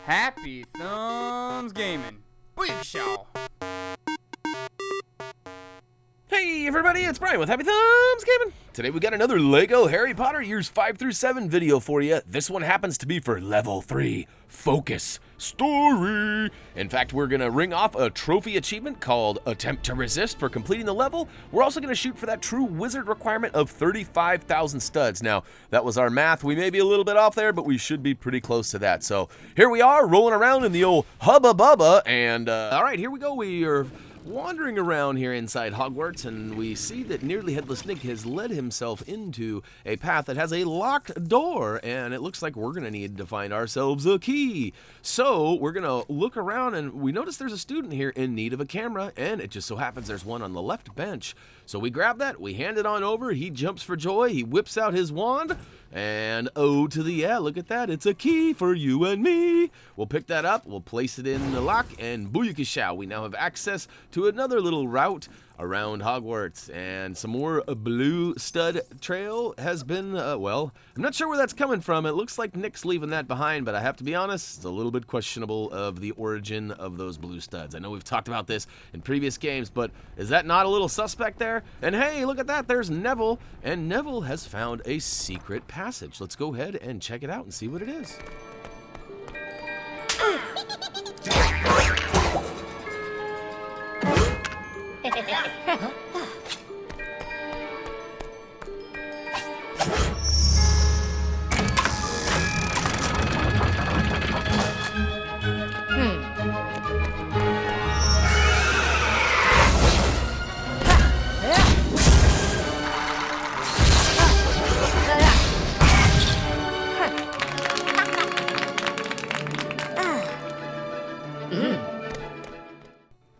Happy Thumbs Gaming. Booyakashaw. Hey everybody, it's Brian with Happy Thumbs Gaming. Today we got another Lego Harry Potter years 5 through 7 video for you. This one happens to be for level 3, Focus Story. In fact, we're gonna ring off a trophy achievement called Attempt to Resist for completing the level. We're also gonna shoot for that true wizard requirement of 35,000 studs. Now, that was our math. We may be a little bit off there, but we should be pretty close to that. So here we are, rolling around in the old Hubba Bubba, and all right, here we go. We are wandering around here inside Hogwarts, and we see that Nearly Headless Nick has led himself into a path that has a locked door, and it looks like we're going to need to find ourselves a key. So we're going to look around, and we notice there's a student here in need of a camera, and it just so happens there's one on the left bench. So we grab that, we hand it on over, he jumps for joy, he whips out his wand, and oh to the yeah, look at that, it's a key for you and me. We'll pick that up, we'll place it in the lock, and booyakasha, we now have access to another little route around Hogwarts, and some more blue stud trail has been, well, I'm not sure where that's coming from. It looks like Nick's leaving that behind, but I have to be honest, it's a little bit questionable of the origin of those blue studs. I know we've talked about this in previous games, but is that not a little suspect there? And hey, look at that, there's Neville, and Neville has found a secret passage. Let's go ahead and check it out and see what it is.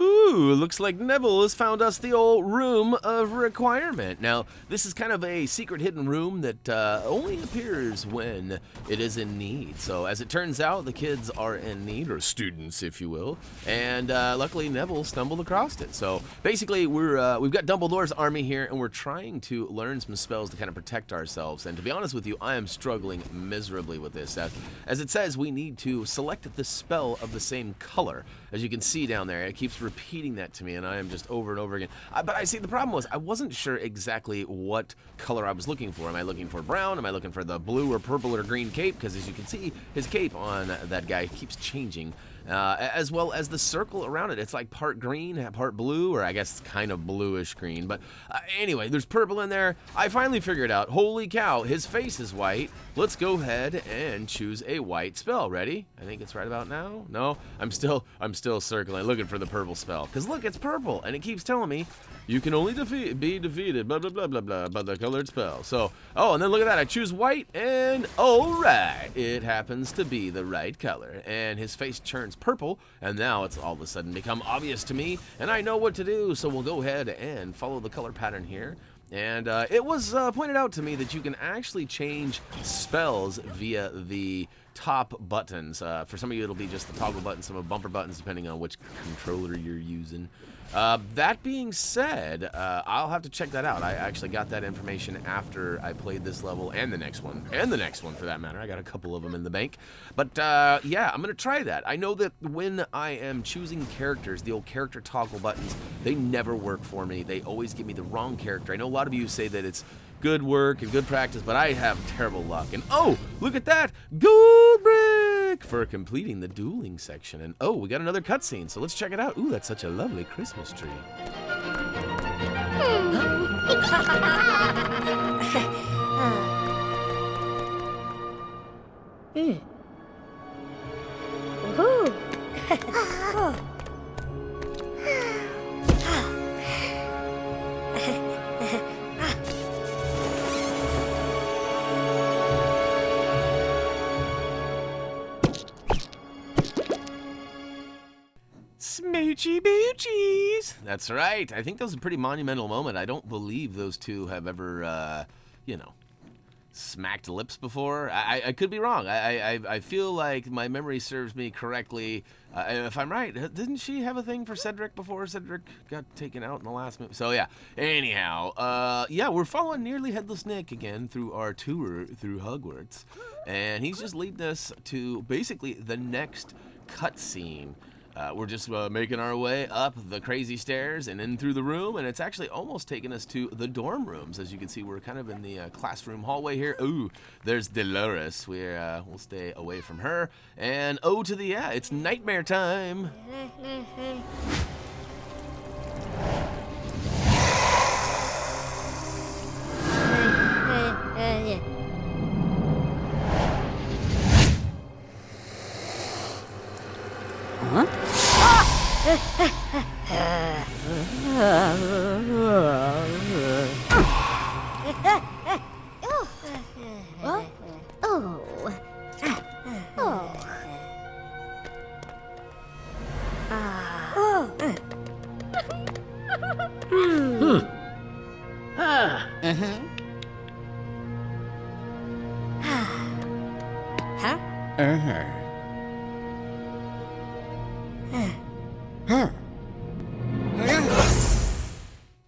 Ooh, looks like Neville has found us the old room of requirement. Now, this is kind of a secret hidden room that only appears when it is in need. So, as it turns out, the kids are in need, or students, if you will. And luckily, Neville stumbled across it. So, basically, we've got Dumbledore's army here, and we're trying to learn some spells to kind of protect ourselves. And to be honest with you, I am struggling miserably with this. As it says, we need to select the spell of the same color. As you can see down there, it keeps repeating that to me, and I am just over and over again. But I see the problem was I wasn't sure exactly what color I was looking for. Am I looking for brown? Am I looking for the blue or purple or green cape? Because as you can see, his cape on that guy keeps changing. As well as the circle around it. It's like part green, part blue, or I guess it's kind of bluish green. But anyway, there's purple in there. I finally figured out, holy cow, his face is white. Let's go ahead and choose a white spell. Ready? I think it's right about now. No, I'm still circling, looking for the purple spell. Because look, it's purple, and it keeps telling me you can only be defeated, blah, blah, blah, blah, blah, by the colored spell. So, oh, and then look at that. I choose white, and all right, it happens to be the right color. And his face turns purple, and now it's all of a sudden become obvious to me, and I know what to do. So we'll go ahead and follow the color pattern here. And it was pointed out to me that you can actually change spells via the top buttons. For some of you, it'll be just the toggle buttons, some of the bumper buttons, depending on which controller you're using. That being said, I'll have to check that out. I actually got that information after I played this level and the next one for that matter. I got a couple of them in the bank. But yeah, I'm going to try that. I know that when I am choosing characters, the old character toggle buttons, they never work for me. They always give me the wrong character. I know a lot of you say that it's good work and good practice, but I have terrible luck. And oh, look at that! Gold brick for completing the dueling section. And oh, we got another cutscene, so let's check it out. Ooh, that's such a lovely Christmas tree. Smoochy boochies. That's right. I think that was a pretty monumental moment. I don't believe those two have ever, smacked lips before. I could be wrong. I feel like my memory serves me correctly. If I'm right, didn't she have a thing for Cedric before Cedric got taken out in the last movie? So yeah, anyhow, yeah, we're following Nearly Headless Nick again through our tour through Hogwarts. And he's just leading us to basically the next cutscene. We're just making our way up the crazy stairs and in through the room, and it's actually almost taken us to the dorm rooms. As you can see, we're kind of in the classroom hallway here. Ooh, there's Dolores. We'll stay away from her. And oh, to the, yeah, it's nightmare time.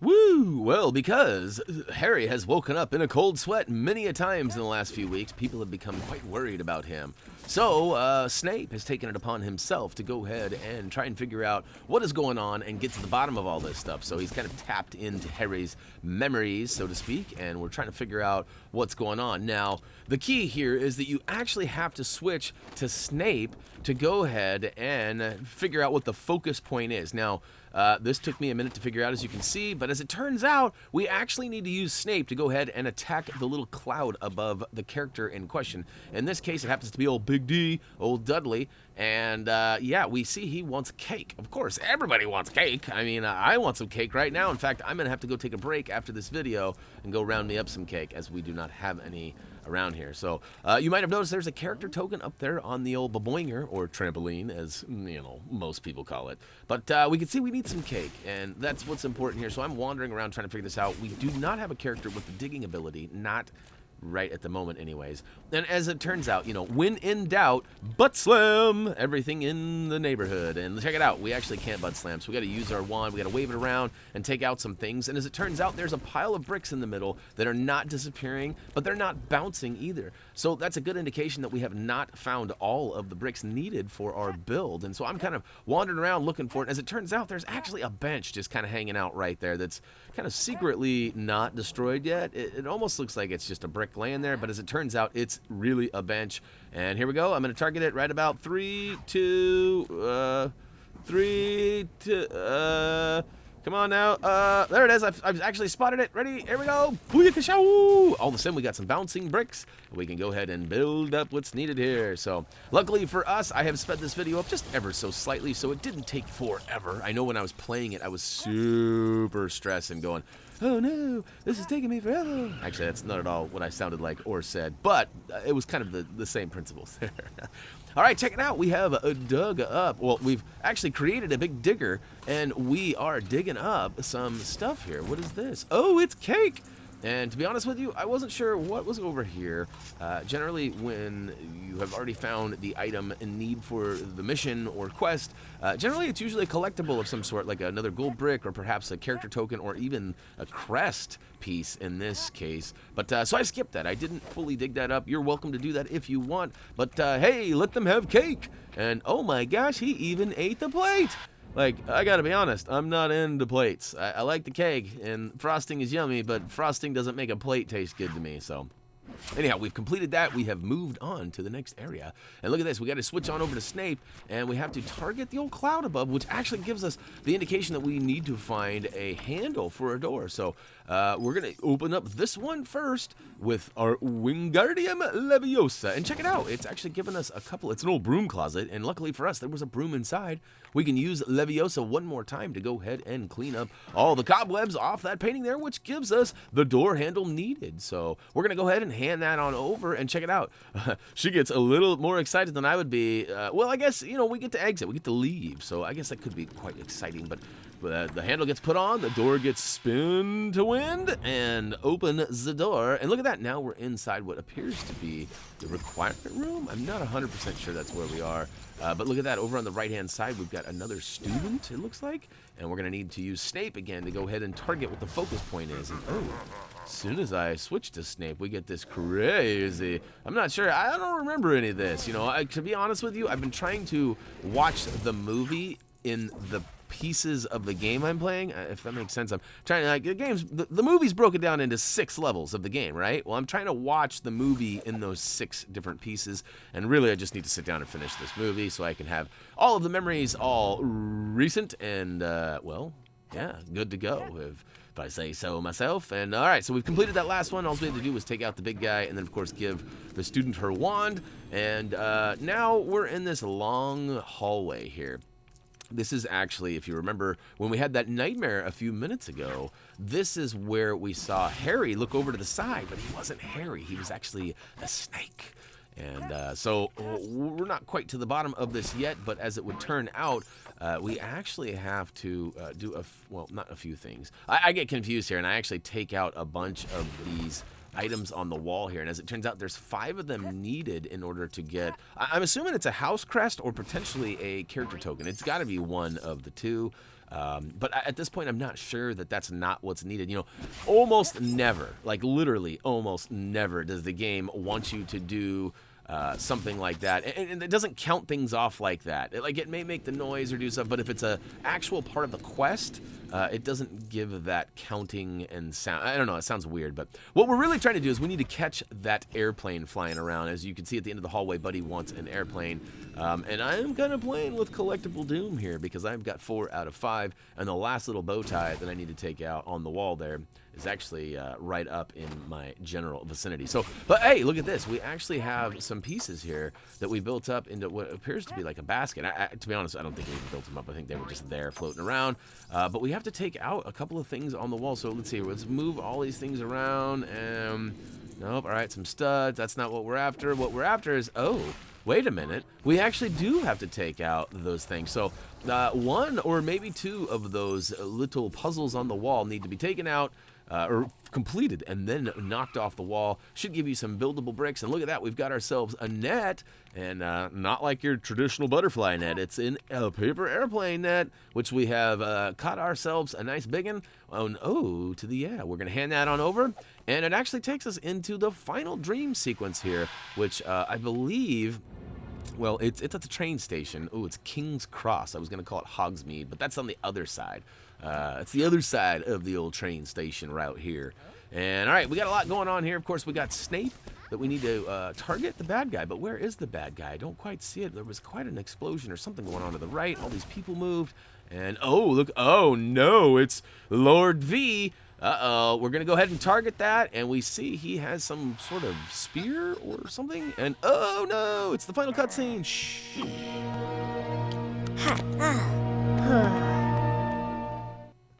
Woo! Well, because Harry has woken up in a cold sweat many a times in the last few weeks, people have become quite worried about him. So, Snape has taken it upon himself to go ahead and try and figure out what is going on and get to the bottom of all this stuff. So he's kind of tapped into Harry's memories, so to speak, and we're trying to figure out what's going on. Now, the key here is that you actually have to switch to Snape to go ahead and figure out what the focus point is. Now, this took me a minute to figure out, as you can see, but as it turns out, we actually need to use Snape to go ahead and attack the little cloud above the character in question. In this case, it happens to be old Big D, old Dudley, and yeah, we see he wants cake. Of course, everybody wants cake. I mean, I want some cake right now. In fact, I'm going to have to go take a break after this video and go round me up some cake, as we do not have any around here. So you might have noticed there's a character token up there on the old baboinger, or trampoline, as you know most people call it. But we can see we need some cake, and that's what's important here. So I'm wandering around trying to figure this out. We do not have a character with the digging ability, not right at the moment anyways. And as it turns out, you know, when in doubt, butt slam everything in the neighborhood. And check it out, we actually can't butt slam, so we got to use our wand, we got to wave it around and take out some things. And as it turns out, there's a pile of bricks in the middle that are not disappearing, but they're not bouncing either. So that's a good indication that we have not found all of the bricks needed for our build. And so I'm kind of wandering around looking for it. As it turns out, there's actually a bench just kind of hanging out right there that's kind of secretly not destroyed yet. It almost looks like it's just a brick laying there, but as it turns out, it's really a bench. And here we go. I'm going to target it right about 3, 2, 3, 2, come on now. There it is. I've actually spotted it. Ready? Here we go. Booyakashow! All of a sudden, we got some bouncing bricks. We can go ahead and build up what's needed here. So, luckily for us, I have sped this video up just ever so slightly, so it didn't take forever. I know when I was playing it, I was super stressed and going, oh no, this is taking me forever. Actually, that's not at all what I sounded like or said, but it was kind of the same principles there. All right, check it out. We have dug up, well, we've actually created a big digger, and we are digging up some stuff here. What is this? Oh, it's cake. And to be honest with you, I wasn't sure what was over here. Generally, when you have already found the item in need for the mission or quest, generally it's usually a collectible of some sort, like another gold brick or perhaps a character token or even a crest piece in this case. But so I skipped that. I didn't fully dig that up. You're welcome to do that if you want. But hey, let them have cake. And oh my gosh, he even ate the plate. Like, I gotta be honest, I'm not into plates. I like the cake, and frosting is yummy, but frosting doesn't make a plate taste good to me, so. Anyhow, we've completed that. We have moved on to the next area. And look at this. We got to switch on over to Snape, and we have to target the old cloud above, which actually gives us the indication that we need to find a handle for a door. So we're going to open up this one first with our Wingardium Leviosa. And check it out. It's actually given us a couple. It's an old broom closet, and luckily for us, there was a broom inside. We can use Leviosa one more time to go ahead and clean up all the cobwebs off that painting there, which gives us the door handle needed. So we're going to go ahead and hand that on over and check it out. She gets a little more excited than I would be. Well, I guess, you know, we get to exit. We get to leave. So I guess that could be quite exciting. But the handle gets put on, the door gets spin to wind, and open the door. And look at that, now we're inside what appears to be the requirement room. I'm not 100% sure that's where we are, but look at that, over on the right-hand side, we've got another student, it looks like, and we're going to need to use Snape again to go ahead and target what the focus point is. And oh, as soon as I switch to Snape, we get this crazy. I'm not sure. I don't remember any of this. You know, to be honest with you, I've been trying to watch the movie in the pieces of the game I'm playing, if that makes sense. I'm trying to, like, the movie's broken down into 6 levels of the game, right? Well, I'm trying to watch the movie in those 6 different pieces, and really I just need to sit down and finish this movie so I can have all of the memories all recent and, well, yeah, good to go, if I say so myself. And all right, so we've completed that last one. All we had to do was take out the big guy and then, of course, give the student her wand. And now we're in this long hallway here. This is actually, if you remember, when we had that nightmare a few minutes ago, this is where we saw Harry look over to the side, but he wasn't Harry. He was actually a snake. And so we're not quite to the bottom of this yet, but as it would turn out, we actually have to do well, not a few things. I get confused here, and I actually take out a bunch of these items on the wall here, and as it turns out, there's 5 of them needed in order to get, I'm assuming it's a house crest or potentially a character token. It's got to be one of the two. But at this point, I'm not sure that that's not what's needed. You know, almost never, like literally almost never does the game want you to do something like that, and it doesn't count things off like that. It may make the noise or do stuff, but if it's a actual part of the quest, it doesn't give that counting and sound. I don't know, it sounds weird, but what we're really trying to do is we need to catch that airplane flying around. As you can see at the end of the hallway, Buddy wants an airplane, and I'm kind of playing with collectible doom here because I've got 4 out of 5, and the last little bow tie that I need to take out on the wall there is actually right up in my general vicinity. So, but hey, look at this. We actually have some pieces here that we built up into what appears to be like a basket. To be honest, I don't think we even built them up. I think they were just there floating around. But we have to take out a couple of things on the wall. So let's see. Let's move all these things around. Nope. All right, some studs. That's not what we're after. What we're after is, oh, wait a minute. We actually do have to take out those things. So 1 or maybe 2 of those little puzzles on the wall need to be taken out. Or completed and then knocked off the wall. Should give you some buildable bricks. And look at that, we've got ourselves a net, and not like your traditional butterfly net. It's in a paper airplane net, which we have caught ourselves a nice big one. We're gonna hand that on over, and it actually takes us into the final dream sequence here, which I believe, well, it's at the train station. Oh, it's King's Cross. I was gonna call it Hogsmeade, but that's on the other side. It's the other side of the old train station route here. And all right, we got a lot going on here. Of course, we got Snape that we need to target the bad guy. But where is the bad guy? I don't quite see it. There was quite an explosion or something going on to the right. All these people moved. And oh, look. Oh, no, it's Lord V. Uh-oh, we're going to go ahead and target that. And we see he has some sort of spear or something. And oh, no, it's the final cutscene. Shh.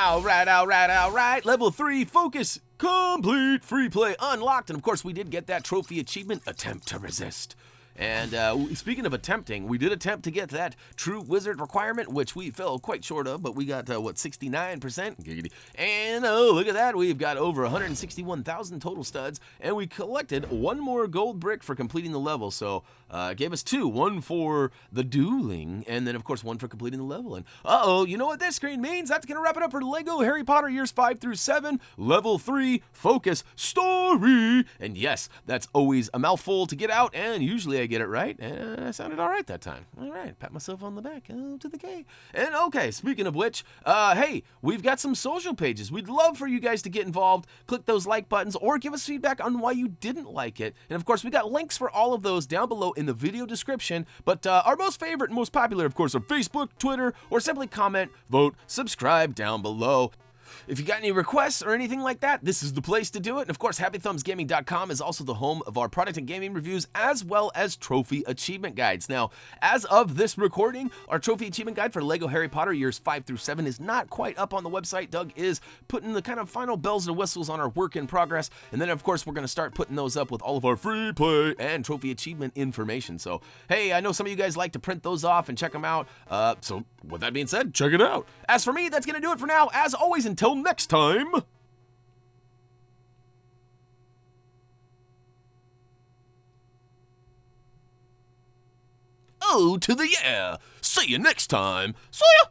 All right. Level 3 focus complete. Free play unlocked. And of course, we did get that trophy achievement, Attempt to Resist. And speaking of attempting, we did attempt to get that true wizard requirement, which we fell quite short of, but we got, 69%? And oh, look at that. We've got over 161,000 total studs, and we collected 1 more gold brick for completing the level. So it gave us 2, 1 for the dueling, and then, of course, 1 for completing the level. And uh-oh, you know what this screen means? That's going to wrap it up for LEGO Harry Potter Years 5 through 7, Level 3, Focus, Story. And yes, that's always a mouthful to get out, and usually I get it right, and I sounded all right that time. All right, pat myself on the back. Oh, to the K. And okay, speaking of which, hey, we've got some social pages. We'd love for you guys to get involved. Click those like buttons or give us feedback on why you didn't like it. And of course, we got links for all of those down below in the video description. But our most favorite and most popular, of course, are Facebook, Twitter, or simply comment, vote, subscribe down below. if you got any requests or anything like that, this is the place to do it. And of course, HappyThumbsGaming.com is also the home of our product and gaming reviews, as well as trophy achievement guides. Now, as of this recording, our trophy achievement guide for Lego Harry Potter years 5 through 7 is not quite up on the website. Doug is putting the kind of final bells and whistles on our work in progress. And then, of course, we're going to start putting those up with all of our free play and trophy achievement information. So, hey, I know some of you guys like to print those off and check them out. So, with that being said, check it out. As for me, that's going to do it for now. As always, until next time. Oh, to the yeah. See you next time. See ya.